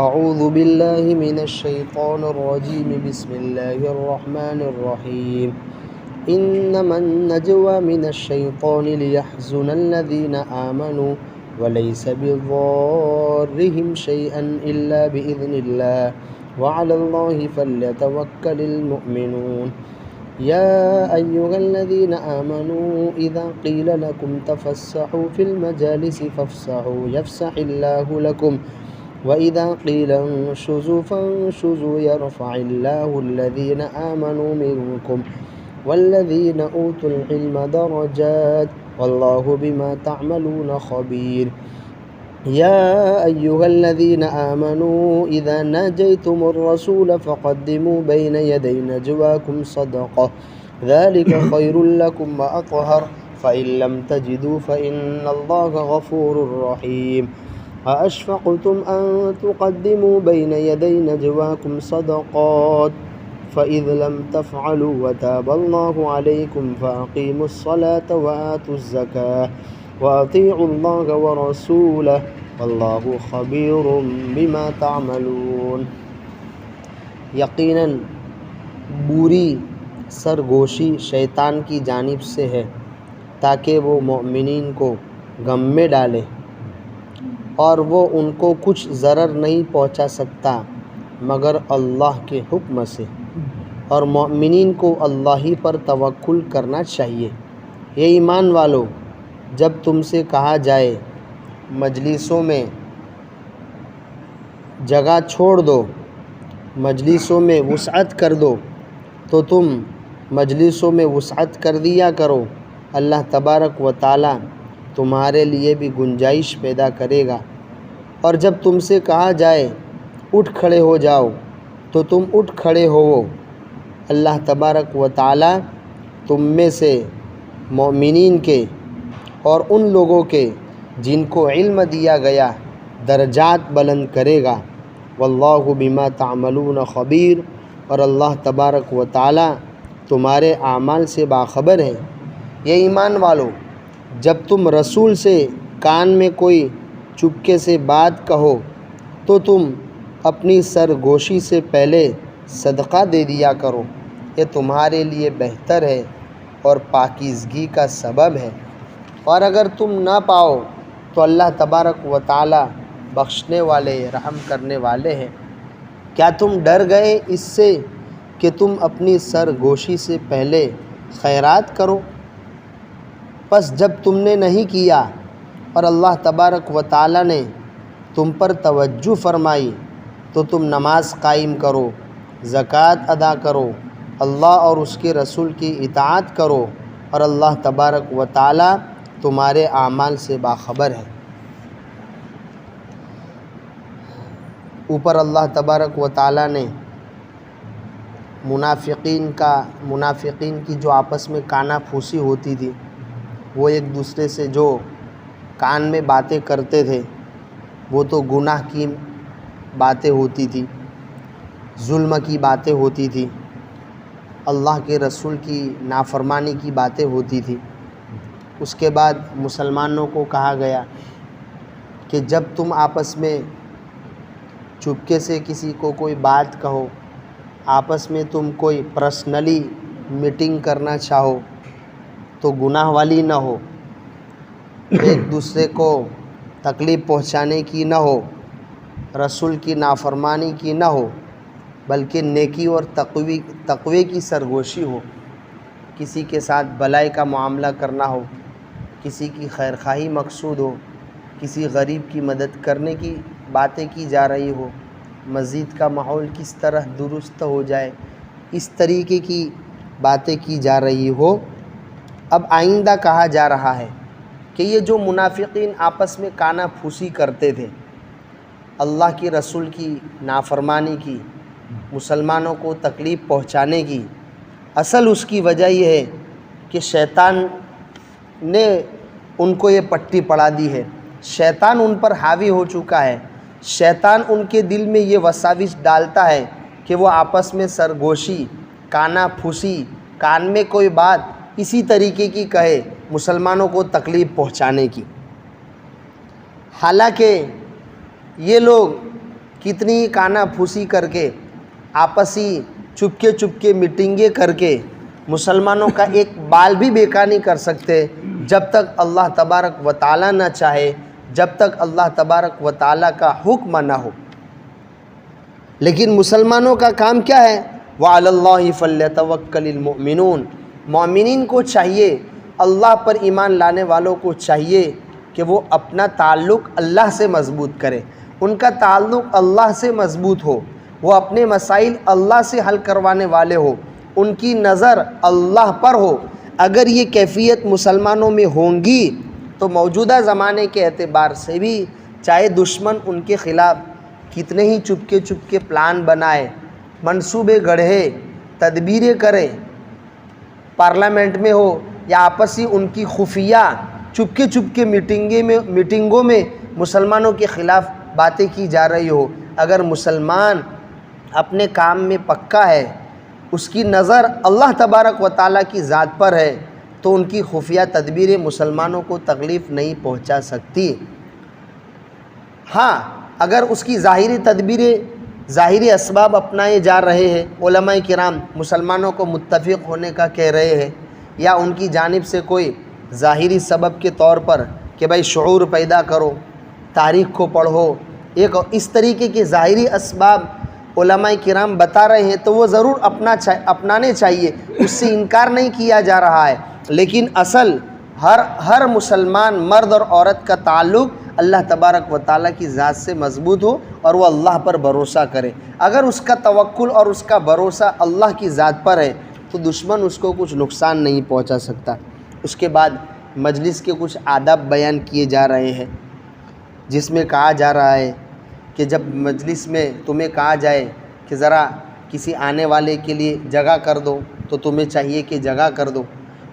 اعوذ باللہ من الشیطان الرجیم بسم اللہ الرحمن الرحیم انما النجوى من الشیطان لیحزن الذین آمنوا وليس بضارهم شيئا إلا بإذن الله وعلى الله فليتوكل المؤمنون يا أيها الذين آمنوا إذا قيل لكم تفسحوا في المجالس فافسحوا يفسح الله لكم وإذا قيل انشزوا فانشزوا يرفع الله الذين آمنوا منكم والذين أوتوا العلم درجات والله بما تعملون خبير يا أيها الذين آمنوا إذا ناجيتم الرسول فقدموا بين يدي نجواكم صدقة ذلك خير لكم وأطهر فإن لم تجدوا فإن الله غفور رحيم أأشفقتم أن تقدموا بين يدي نجواكم صدقات فإذ لم تفعلوا وتاب الله عليكم فأقيموا الصلاة وآتوا الزكاة وأطيعوا الله ورسوله والله خبير بما تعملون۔ یقیناً بری سرگوشی شیطان کی جانب سے ہے تاکہ وہ مومنین کو غم میں ڈالے اور وہ ان کو کچھ ضرر نہیں پہنچا سکتا مگر اللہ کے حکم سے، اور مومنین کو اللہ ہی پر توکل کرنا چاہیے۔ یہ ایمان والو، جب تم سے کہا جائے مجلسوں میں جگہ چھوڑ دو، مجلسوں میں وسعت کر دو، تو تم مجلسوں میں وسعت کر دیا کرو۔ اللہ تبارک و تعالی تمہارے لیے بھی گنجائش پیدا کرے گا۔ اور جب تم سے کہا جائے اٹھ کھڑے ہو جاؤ تو تم اٹھ کھڑے ہوو۔ اللہ تبارک و تعالی تم میں سے مومنین کے اور ان لوگوں کے جن کو علم دیا گیا درجات بلند کرے گا۔ واللہ بما تعملون خبیر، اور اللہ تبارک و تعالی تمہارے اعمال سے باخبر ہے۔ یہ ایمان والو، جب تم رسول سے کان میں کوئی چپکے سے بات کہو تو تم اپنی سرگوشی سے پہلے صدقہ دے دیا کرو، یہ تمہارے لیے بہتر ہے اور پاکیزگی کا سبب ہے۔ اور اگر تم نہ پاؤ تو اللہ تبارک و تعالی بخشنے والے رحم کرنے والے ہیں۔ کیا تم ڈر گئے اس سے کہ تم اپنی سرگوشی سے پہلے خیرات کرو؟ پس جب تم نے نہیں کیا اور اللہ تبارک و تعالی نے تم پر توجہ فرمائی تو تم نماز قائم کرو، زکوٰۃ ادا کرو، اللہ اور اس کے رسول کی اطاعت کرو، اور اللہ تبارک و تعالی تمہارے اعمال سے باخبر ہے۔ اوپر اللہ تبارک و تعالی نے منافقین کی جو آپس میں کانا پھوسی ہوتی تھی، وہ ایک دوسرے سے جو کان میں باتیں کرتے تھے وہ تو گناہ کی باتیں ہوتی تھی، ظلم کی باتیں ہوتی تھی، اللہ کے رسول کی نافرمانی کی باتیں ہوتی تھی۔ اس کے بعد مسلمانوں کو کہا گیا کہ جب تم آپس میں چپکے سے کسی کو کوئی بات کہو، آپس میں تم کوئی پرسنلی میٹنگ کرنا چاہو تو گناہ والی نہ ہو، ایک دوسرے کو تکلیف پہنچانے کی نہ ہو، رسول کی نافرمانی کی نہ ہو، بلکہ نیکی اور تقوی کی سرگوشی ہو۔ کسی کے ساتھ بھلائی کا معاملہ کرنا ہو، کسی کی خیرخواہی مقصود ہو، کسی غریب کی مدد کرنے کی باتیں کی جا رہی ہو، مسجد کا ماحول کس طرح درست ہو جائے، اس طریقے کی باتیں کی جا رہی ہو۔ اب آئندہ کہا جا رہا ہے کہ یہ جو منافقین آپس میں کانا پھوسی کرتے تھے، اللہ کی رسول کی نافرمانی کی، مسلمانوں کو تکلیف پہنچانے کی، اصل اس کی وجہ یہ ہے کہ شیطان نے ان کو یہ پٹی پڑھا دی ہے، شیطان ان پر حاوی ہو چکا ہے، شیطان ان کے دل میں یہ وساوس ڈالتا ہے کہ وہ آپس میں سرگوشی، کانا پھوسی، کان میں کوئی بات اسی طریقے کی کہے مسلمانوں کو تکلیف پہنچانے کی۔ حالانکہ یہ لوگ کتنی کانا پھوسی کر کے، آپسی چپکے میٹنگیں کر کے مسلمانوں کا ایک بال بھی بیکار نہیں کر سکتے جب تک اللہ تبارک و تعالیٰ نہ چاہے، جب تک اللہ تبارک و تعالیٰ کا حکم نہ ہو۔ لیکن مسلمانوں کا کام کیا ہے؟ وَعَلَى اللَّهِ فَلْيَتَوَكَّلِ الْمُؤْمِنُونَ، مومنین کو چاہیے، اللہ پر ایمان لانے والوں کو چاہیے کہ وہ اپنا تعلق اللہ سے مضبوط کرے، ان کا تعلق اللہ سے مضبوط ہو، وہ اپنے مسائل اللہ سے حل کروانے والے ہو، ان کی نظر اللہ پر ہو۔ اگر یہ کیفیت مسلمانوں میں ہوں گی تو موجودہ زمانے کے اعتبار سے بھی چاہے دشمن ان کے خلاف کتنے ہی چپکے پلان بنائے، منصوبے گڑھے، تدبیریں کرے، پارلیمنٹ میں ہو یا آپسی ان کی خفیہ چپکے میٹنگوں میں مسلمانوں کے خلاف باتیں کی جا رہی ہو، اگر مسلمان اپنے کام میں پکا ہے، اس کی نظر اللہ تبارک و تعالیٰ کی ذات پر ہے، تو ان کی خفیہ تدبیریں مسلمانوں کو تکلیف نہیں پہنچا سکتی۔ ہاں، اگر اس کی ظاہری تدبیریں، ظاہری اسباب اپنائے جا رہے ہیں، علماء کرام مسلمانوں کو متفق ہونے کا کہہ رہے ہیں، یا ان کی جانب سے کوئی ظاہری سبب کے طور پر کہ بھائی شعور پیدا کرو، تاریخ کو پڑھو، ایک اس طریقے کے ظاہری اسباب علماء کرام بتا رہے ہیں تو وہ ضرور اپنانے چاہیے، اس سے انکار نہیں کیا جا رہا ہے، لیکن اصل ہر مسلمان مرد اور عورت کا تعلق اللہ تبارک و تعالیٰ کی ذات سے مضبوط ہو اور وہ اللہ پر بھروسہ کرے۔ اگر اس کا توکل اور اس کا بھروسہ اللہ کی ذات پر ہے تو دشمن اس کو کچھ نقصان نہیں پہنچا سکتا۔ اس کے بعد مجلس کے کچھ آداب بیان کیے جا رہے ہیں، جس میں کہا جا رہا ہے کہ جب مجلس میں تمہیں کہا جائے کہ ذرا کسی آنے والے کے لیے جگہ کر دو تو تمہیں چاہیے کہ جگہ کر دو،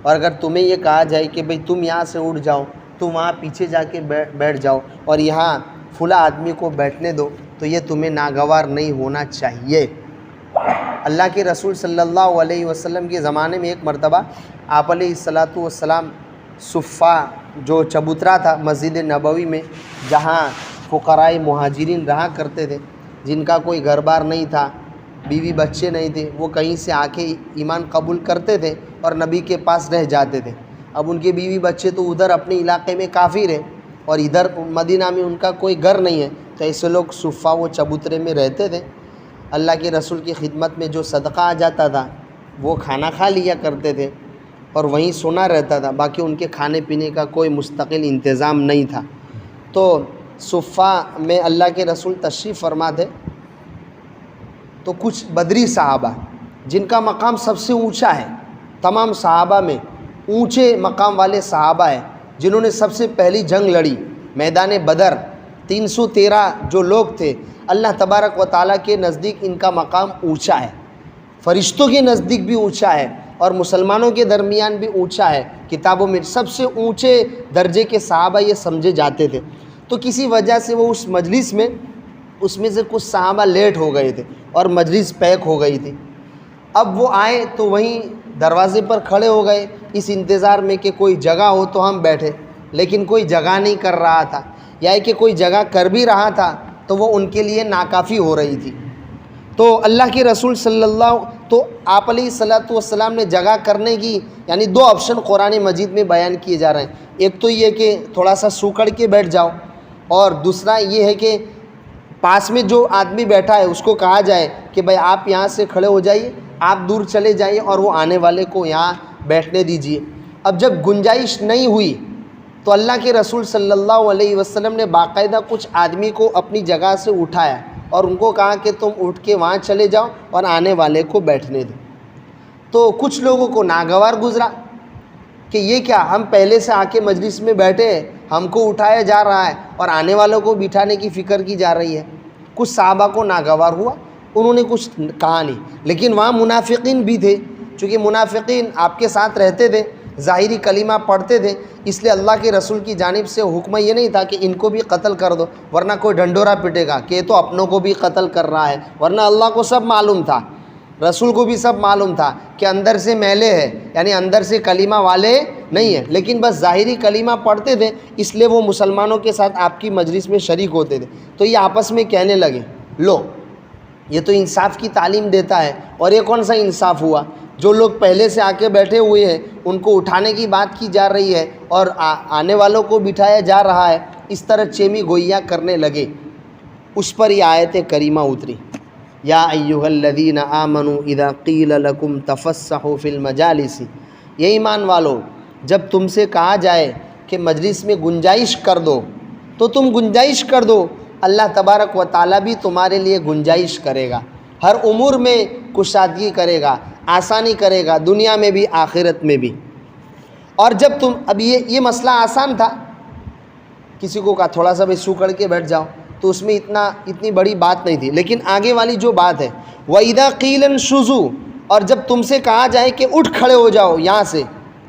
اور اگر تمہیں یہ کہا جائے کہ بھئی تم یہاں سے اٹھ جاؤ تو وہاں پیچھے جا کے بیٹھ جاؤ اور یہاں فلاں آدمی کو بیٹھنے دو، تو یہ تمہیں ناگوار نہیں ہونا چاہیے۔ اللہ کے رسول صلی اللہ علیہ وسلم کے زمانے میں ایک مرتبہ آپ علیہ السلام صفہ جو چبوترا تھا مسجد نبوی میں، جہاں فقراء مہاجرین رہا کرتے تھے، جن کا کوئی گھر بار نہیں تھا، بیوی بچے نہیں تھے، وہ کہیں سے آ کے ایمان قبول کرتے تھے اور نبی کے پاس رہ جاتے تھے۔ اب ان کے بیوی بچے تو ادھر اپنے علاقے میں کافر ہیں اور ادھر مدینہ میں ان کا کوئی گھر نہیں ہے، تو ایسے لوگ صفہ و چبوترے میں رہتے تھے۔ اللہ کے رسول کی خدمت میں جو صدقہ آ جاتا تھا وہ کھانا کھا لیا کرتے تھے اور وہیں سونا رہتا تھا، باقی ان کے کھانے پینے کا کوئی مستقل انتظام نہیں تھا۔ تو صفہ میں اللہ کے رسول تشریف فرما تھے، تو کچھ بدری صحابہ جن کا مقام سب سے اونچا ہے، تمام صحابہ میں اونچے مقام والے صحابہ ہیں، جنہوں نے سب سے پہلی جنگ لڑی، میدان بدر، 313 جو لوگ تھے، اللہ تبارک و تعالیٰ کے نزدیک ان کا مقام اونچا ہے، فرشتوں کے نزدیک بھی اونچا ہے اور مسلمانوں کے درمیان بھی اونچا ہے، کتابوں میں سب سے اونچے درجے کے صحابہ یہ سمجھے جاتے تھے۔ تو کسی وجہ سے وہ اس مجلس میں اس میں سے کچھ صحابہ لیٹ ہو گئے تھے اور مجلس پیک ہو گئی تھی۔ اب وہ آئے تو وہیں دروازے پر کھڑے ہو گئے اس انتظار میں کہ کوئی جگہ ہو تو ہم بیٹھے، لیکن کوئی جگہ نہیں کر رہا تھا، یا کہ کوئی جگہ کر بھی رہا تھا تو وہ ان کے لیے ناکافی ہو رہی تھی۔ تو اللہ کے رسول تو آپ علیہ السلام نے جگہ کرنے کی یعنی 2 آپشن قرآن مجید میں بیان کیے جا رہے ہیں۔ ایک تو یہ کہ تھوڑا سا سوکڑ کے بیٹھ جاؤ، اور دوسرا یہ ہے کہ پاس میں جو آدمی بیٹھا ہے اس کو کہا جائے کہ بھائی آپ یہاں سے کھڑے ہو جائیے، آپ دور چلے جائیے اور وہ آنے والے کو یہاں بیٹھنے دیجیے۔ اب جب گنجائش نہیں ہوئی تو اللہ کے رسول صلی اللہ علیہ وسلم نے باقاعدہ کچھ آدمی کو اپنی جگہ سے اٹھایا اور ان کو کہا کہ تم اٹھ کے وہاں چلے جاؤ اور آنے والے کو بیٹھنے دو۔ تو کچھ لوگوں کو ناگوار گزرا کہ یہ کیا، ہم پہلے سے آ کے مجلس میں بیٹھے ہیں، ہم کو اٹھایا جا رہا ہے اور آنے والوں کو بٹھانے کی فکر کی جا رہی ہے۔ کچھ صحابہ کو ناگوار ہوا، انہوں نے کچھ کہا نہیں، لیکن وہاں منافقین بھی تھے، چونکہ منافقین آپ کے ساتھ رہتے تھے، ظاہری کلمہ پڑھتے تھے، اس لیے اللہ کے رسول کی جانب سے حکم یہ نہیں تھا کہ ان کو بھی قتل کر دو، ورنہ کوئی ڈنڈورا پٹے گا کہ یہ تو اپنوں کو بھی قتل کر رہا ہے، ورنہ اللہ کو سب معلوم تھا، رسول کو بھی سب معلوم تھا کہ اندر سے میلے ہے، یعنی اندر سے کلمہ والے نہیں ہیں، لیکن بس ظاہری کلمہ پڑھتے تھے، اس لیے وہ مسلمانوں کے ساتھ آپ کی مجلس میں شریک ہوتے تھے۔ تو یہ آپس میں کہنے لگے لو یہ تو انصاف کی تعلیم دیتا ہے. اور یہ کون سا انصاف ہوا؟ جو لوگ پہلے سے آ کے بیٹھے ہوئے ہیں ان کو اٹھانے کی بات کی جا رہی ہے اور آنے والوں کو بٹھایا جا رہا ہے، اس طرح چیمی گوئیاں کرنے لگے. اس پر یہ آیت کریمہ اتری، یا ایھا الذین آمنوا اذا قیل لکم تفسحوا فی المجالس. یہ ایمان والو، جب تم سے کہا جائے کہ مجلس میں گنجائش کر دو تو تم گنجائش کر دو. اللہ تبارک و تعالیٰ بھی تمہارے لیے گنجائش کرے گا، ہر امور میں کشادگی کرے گا، آسانی کرے گا، دنیا میں بھی آخرت میں بھی. اور جب تم اب یہ مسئلہ آسان تھا، کسی کو کہا تھوڑا سا بھی سو کر کے بیٹھ جاؤ تو اس میں اتنی بڑی بات نہیں تھی. لیکن آگے والی جو بات ہے وَإِذَا قِيلَ انشُزُوا، اور جب تم سے کہا جائے کہ اٹھ کھڑے ہو جاؤ یہاں سے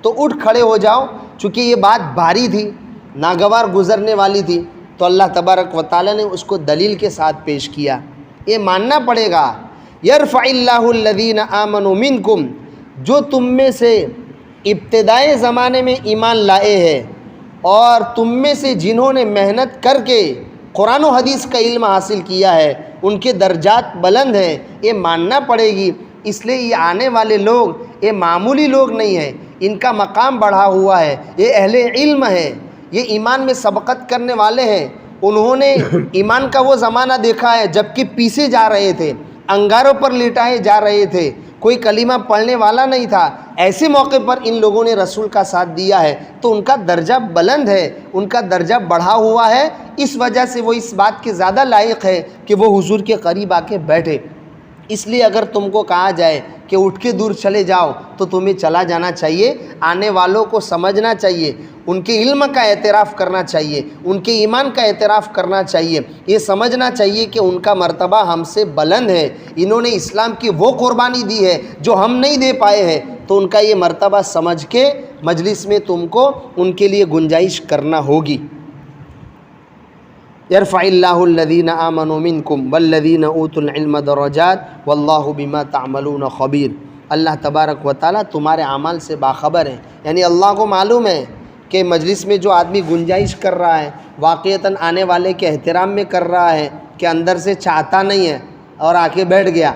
تو اٹھ کھڑے ہو جاؤ. چونکہ یہ بات بھاری تھی، ناگوار گزرنے والی تھی، تو اللہ تبارک و تعالیٰ نے اس کو دلیل کے ساتھ پیش کیا. یہ ماننا پڑے گا. یرفع اللہ الذین آمنوا منکم، جو تم میں سے ابتدائی زمانے میں ایمان لائے ہیں اور تم میں سے جنہوں نے محنت کر کے قرآن و حدیث کا علم حاصل کیا ہے، ان کے درجات بلند ہیں. یہ ماننا پڑے گی. اس لیے یہ آنے والے لوگ یہ معمولی لوگ نہیں ہیں، ان کا مقام بڑھا ہوا ہے. یہ اہل علم ہے، یہ ایمان میں سبقت کرنے والے ہیں. انہوں نے ایمان کا وہ زمانہ دیکھا ہے جب کہ پیسے جا رہے تھے، انگاروں پر لٹائے جا رہے تھے، کوئی کلمہ پڑھنے والا نہیں تھا. ایسے موقع پر ان لوگوں نے رسول کا ساتھ دیا ہے تو ان کا درجہ بلند ہے، ان کا درجہ بڑھا ہوا ہے. اس وجہ سے وہ اس بات کے زیادہ لائق ہے کہ وہ حضور کے قریب آ کے بیٹھے. اس لیے اگر تم کو کہا جائے کہ اٹھ کے دور چلے جاؤ تو تمہیں چلا جانا چاہیے. آنے والوں کو سمجھنا چاہیے، ان کے علم کا اعتراف کرنا چاہیے، ان کے ایمان کا اعتراف کرنا چاہیے. یہ سمجھنا چاہیے کہ ان کا مرتبہ ہم سے بلند ہے، انہوں نے اسلام کی وہ قربانی دی ہے جو ہم نہیں دے پائے ہیں. تو ان کا یہ مرتبہ سمجھ کے مجلس میں تم کو ان کے لیے گنجائش کرنا ہوگی. یرفع اللہ الذین آمنوا منکم والذین اوتوا العلم درجات واللہ بما تعملون خبیر. اللہ تبارک و تعالیٰ تمہارے اعمال سے باخبر ہے. یعنی اللہ کو معلوم ہے کہ مجلس میں جو آدمی گنجائش کر رہا ہے، واقعتاً آنے والے کے احترام میں کر رہا ہے کہ اندر سے چاہتا نہیں ہے اور آ کے بیٹھ گیا،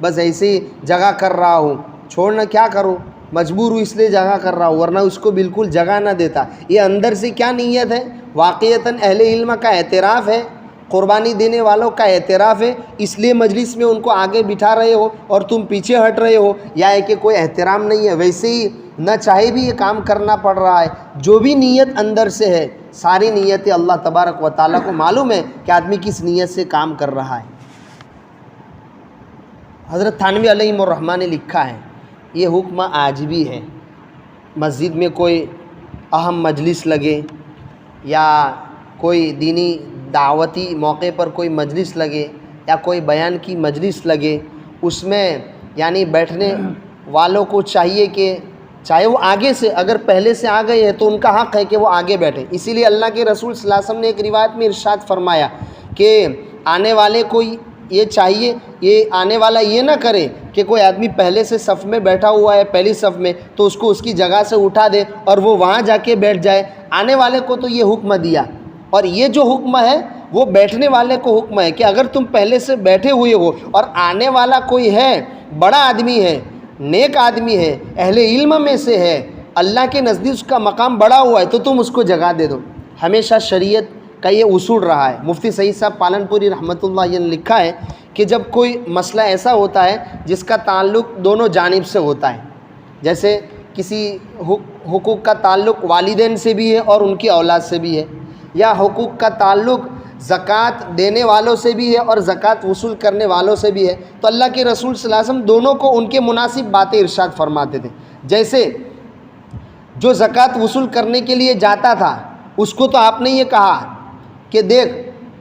بس ایسی جگہ کر رہا ہوں، چھوڑنا کیا کروں، مجبور ہوں اس لیے جگہ کر رہا ہوں، ورنہ اس کو بالکل جگہ نہ دیتا. یہ اندر سے کیا نیت ہے؟ واقعتاً اہل علم کا اعتراف ہے، قربانی دینے والوں کا اعتراف ہے. اس لیے مجلس میں ان کو آگے بٹھا رہے ہو اور تم پیچھے ہٹ رہے ہو، یا ہے کہ کوئی احترام نہیں ہے. ویسے ہی نہ چاہے بھی یہ کام کرنا پڑ رہا ہے. جو بھی نیت اندر سے ہے، ساری نیتیں اللہ تبارک و تعالیٰ کو معلوم ہے کہ آدمی کس نیت سے کام کر رہا ہے. حضرت تھانوی علیہ الرحمہ نے لکھا ہے، یہ حکم آج بھی ہے. مسجد میں کوئی اہم مجلس لگے یا کوئی دینی دعوتی موقع پر کوئی مجلس لگے یا کوئی بیان کی مجلس لگے، اس میں یعنی بیٹھنے والوں کو چاہیے کہ چاہے وہ آگے سے، اگر پہلے سے آ گئے ہیں تو ان کا حق ہے کہ وہ آگے بیٹھیں. اسی لیے اللہ کے رسول صلی اللہ علیہ وسلم نے ایک روایت میں ارشاد فرمایا کہ آنے والے کو یہ چاہیے، یہ آنے والا یہ نہ کرے کہ کوئی آدمی پہلے سے صف میں بیٹھا ہوا ہے، پہلی صف میں، تو اس کو اس کی جگہ سے اٹھا دے اور وہ وہاں جا کے بیٹھ جائے. آنے والے کو تو یہ حکم دیا، اور یہ جو حکم ہے وہ بیٹھنے والے کو حکم ہے کہ اگر تم پہلے سے بیٹھے ہوئے ہو اور آنے والا کوئی ہے، بڑا آدمی ہے، نیک آدمی ہے، اہل علم میں سے ہے، اللہ کے نزدیک اس کا مقام بڑا ہوا ہے، تو تم اس کو جگہ دے دو. ہمیشہ شریعت کا یہ اصول رہا ہے. مفتی سعید صاحب پالن پوری رحمۃ اللہ علیہ نے لکھا ہے کہ جب کوئی مسئلہ ایسا ہوتا ہے جس کا تعلق دونوں جانب سے ہوتا ہے، جیسے کسی حقوق کا تعلق والدین سے بھی ہے اور ان کی اولاد سے بھی ہے، یا حقوق کا تعلق زکوٰۃ دینے والوں سے بھی ہے اور زکوٰۃ وصول کرنے والوں سے بھی ہے، تو اللہ کے رسول صلی اللہ علیہ وسلم دونوں کو ان کے مناسب باتیں ارشاد فرماتے تھے. جیسے جو زکوٰۃ وصول کرنے کے لیے جاتا تھا اس کو تو آپ نے یہ کہا کہ دیکھ،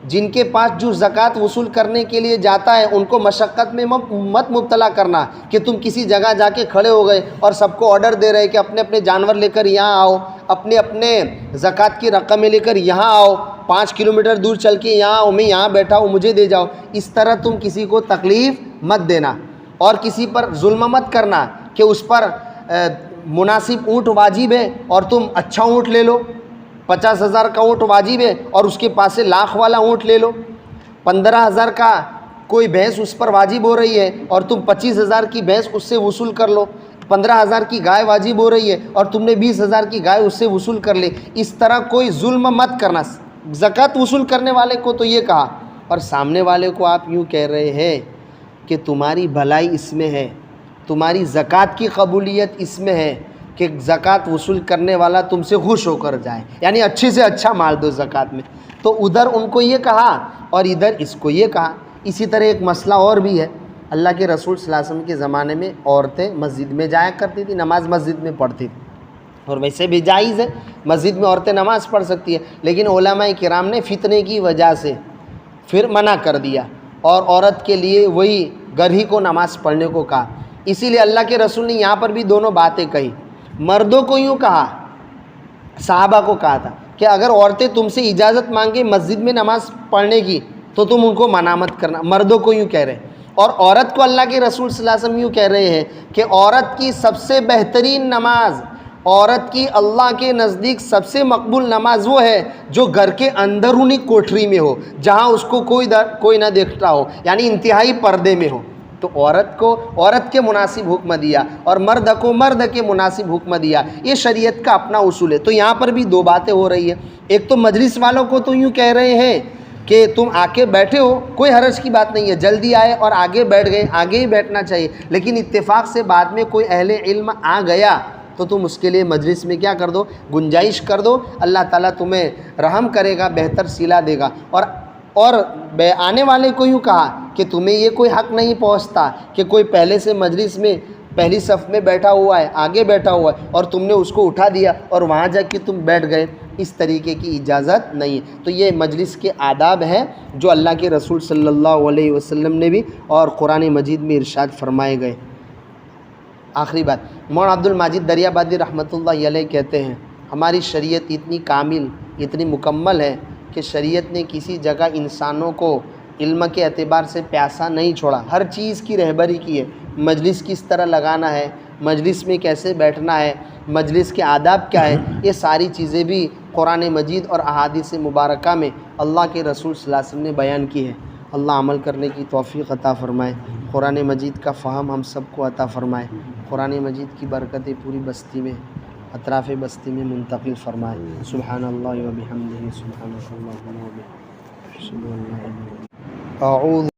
جن کے پاس جو زکوٰۃ وصول کرنے کے لیے جاتا ہے ان کو مشقت میں مت مبتلا کرنا کہ تم کسی جگہ جا کے کھڑے ہو گئے اور سب کو آرڈر دے رہے کہ اپنے اپنے جانور لے کر یہاں آؤ، اپنے اپنے زکوٰۃ کی رقمیں لے کر یہاں آؤ، 5 کلومیٹر دور چل کے یہاں آؤ، میں یہاں بیٹھا ہوں مجھے دے جاؤ. اس طرح تم کسی کو تکلیف مت دینا اور کسی پر ظلم مت کرنا کہ اس پر مناسب اونٹ واجب ہے اور تم اچھا اونٹ لے لو، 50,000 کا اونٹ واجب ہے اور اس کے پاس سے 1,00,000 والا اونٹ لے لو، 15,000 کا کوئی بھینس اس پر واجب ہو رہی ہے اور تم 25,000 کی بھینس اس سے وصول کر لو، 15,000 کی گائے واجب ہو رہی ہے اور تم نے 20,000 کی گائے اس سے وصول کر لی، اس طرح کوئی ظلم مت کرنا۔ زکوٰۃ وصول کرنے والے کو تو یہ کہا، اور سامنے والے کو آپ یوں کہہ رہے ہیں کہ تمہاری بھلائی اس میں ہے، تمہاری زکوٰۃ کی قبولیت اس میں ہے کہ زکوٰۃ وصول کرنے والا تم سے خوش ہو کر جائے، یعنی اچھے سے اچھا مال دو زکوٰۃ میں۔ تو ادھر ان کو یہ کہا اور ادھر اس کو یہ کہا۔ اسی طرح ایک مسئلہ اور بھی ہے، اللہ کے رسول صلی اللہ علیہ وسلم کے زمانے میں عورتیں مسجد میں جایا کرتی تھی، نماز مسجد میں پڑھتی تھی، اور ویسے بھی جائز ہے مسجد میں عورتیں نماز پڑھ سکتی ہیں، لیکن علماء کرام نے فتنے کی وجہ سے پھر منع کر دیا اور عورت کے لیے وہی گھر ہی کو نماز پڑھنے کو کہا۔ اسی لیے اللہ کے رسول نے یہاں پر بھی دونوں باتیں کہی۔ مردوں کو یوں کہا، صحابہ کو کہا تھا کہ اگر عورتیں تم سے اجازت مانگیں مسجد میں نماز پڑھنے کی تو تم ان کو منع مت کرنا، مردوں کو یوں کہہ رہے ہیں۔ اور عورت کو اللہ کے رسول صلی اللہ علیہ وسلم یوں کہہ رہے ہیں کہ عورت کی سب سے بہترین نماز، عورت کی اللہ کے نزدیک سب سے مقبول نماز وہ ہے جو گھر کے اندرونی کوٹری میں ہو، جہاں اس کو کوئی نہ دیکھتا ہو، یعنی انتہائی پردے میں ہو۔ تو عورت کو عورت کے مناسب حکم دیا اور مرد کو مرد کے مناسب حکم دیا، یہ شریعت کا اپنا اصول ہے۔ تو یہاں پر بھی دو باتیں ہو رہی ہیں، ایک تو مجلس والوں کو تو یوں کہہ رہے ہیں کہ تم آ کے بیٹھے ہو، کوئی حرج کی بات نہیں ہے، جلدی آئے اور آگے بیٹھ گئے، آگے ہی بیٹھنا چاہیے، لیکن اتفاق سے بعد میں کوئی اہل علم آ گیا تو تم اس کے لیے مجلس میں کیا کر دو، گنجائش کر دو، اللہ تعالیٰ تمہیں رحم کرے گا، بہتر صلہ دے گا۔ اور آنے والے کو یوں کہا کہ تمہیں یہ کوئی حق نہیں پہنچتا کہ کوئی پہلے سے مجلس میں پہلی صف میں بیٹھا ہوا ہے، آگے بیٹھا ہوا ہے، اور تم نے اس کو اٹھا دیا اور وہاں جا کے تم بیٹھ گئے، اس طریقے کی اجازت نہیں ہے۔ تو یہ مجلس کے آداب ہیں جو اللہ کے رسول صلی اللہ علیہ وسلم نے بھی اور قرآن مجید میں ارشاد فرمائے گئے۔ آخری بات، مولانا عبد المجید دریابادی رحمۃ اللہ علیہ کہتے ہیں ہماری شریعت اتنی کامل، اتنی مکمل ہے کہ شریعت نے کسی جگہ انسانوں کو علم کے اعتبار سے پیاسا نہیں چھوڑا، ہر چیز کی رہبری کی ہے۔ مجلس کس طرح لگانا ہے، مجلس میں کیسے بیٹھنا ہے، مجلس کے آداب کیا ہے، یہ ساری چیزیں بھی قرآن مجید اور احادیث مبارکہ میں اللہ کے رسول صلی اللہ علیہ وسلم نے بیان کی ہے۔ اللہ عمل کرنے کی توفیق عطا فرمائے، قرآن مجید کا فہم ہم سب کو عطا فرمائے، قرآن مجید کی برکتیں پوری بستی میں، اطراف بستی میں منتقل فرمائے۔ سبحان اللہ و بحمدہ، سبحانک اللہم و بحمدک، اشہد ان لا الہ الا انت، اعوذ